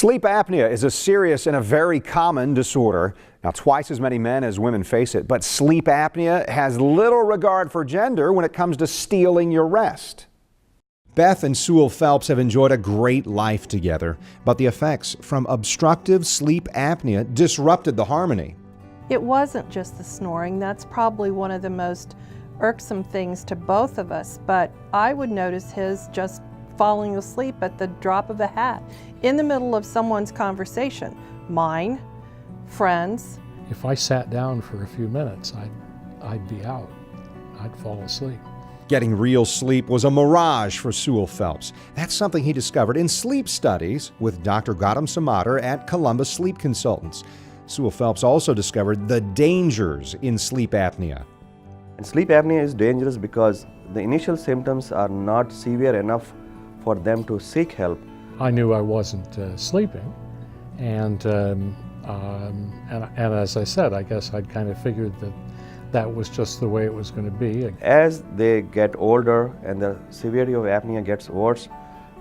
Sleep apnea is a serious and a very common disorder. Now, twice as many men as women face it, but sleep apnea has little regard for gender when it comes to stealing your rest. Beth and Sewell Phelps have enjoyed a great life together, but the effects from obstructive sleep apnea disrupted the harmony. It wasn't just the snoring. That's probably one of the most irksome things to both of us, but I would notice his just falling asleep at the drop of a hat in the middle of someone's conversation. Mine, friends. If I sat down for a few minutes, I'd be out. I'd fall asleep. Getting real sleep was a mirage for Sewell Phelps. That's something he discovered in sleep studies with Dr. Gautam Samatar at Columbus Sleep Consultants. Sewell Phelps also discovered the dangers in sleep apnea. And sleep apnea is dangerous because the initial symptoms are not severe enough for them to seek help. I knew I wasn't sleeping, and as I said, I guess I'd kind of figured that that was just the way it was going to be. As they get older and the severity of apnea gets worse,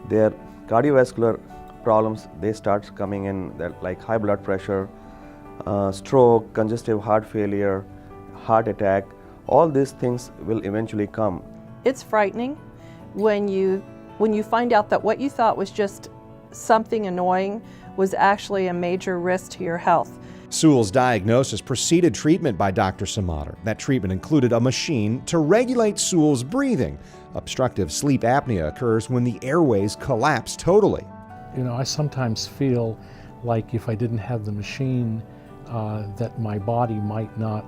their cardiovascular problems, they start coming in, like high blood pressure, stroke, congestive heart failure, heart attack. All these things will eventually come. It's frightening when you find out that what you thought was just something annoying was actually a major risk to your health. Sewell's diagnosis preceded treatment by Dr. Samatar. That treatment included a machine to regulate Sewell's breathing. Obstructive sleep apnea occurs when the airways collapse totally. You know, I sometimes feel like if I didn't have the machine, that my body might not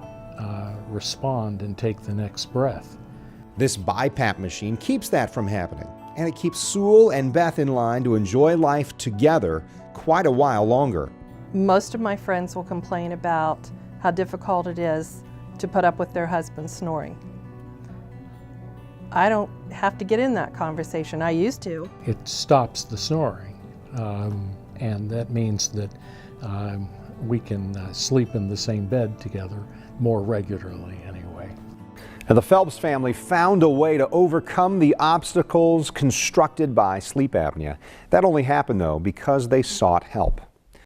respond and take the next breath. This BiPAP machine keeps that from happening, and it keeps Sewell and Beth in line to enjoy life together quite a while longer. Most of my friends will complain about how difficult it is to put up with their husband's snoring. I don't have to get in that conversation. I used to. It stops the snoring, and that means that we can sleep in the same bed together more regularly anyway. Now, the Phelps family found a way to overcome the obstacles constructed by sleep apnea. That only happened, though, because they sought help.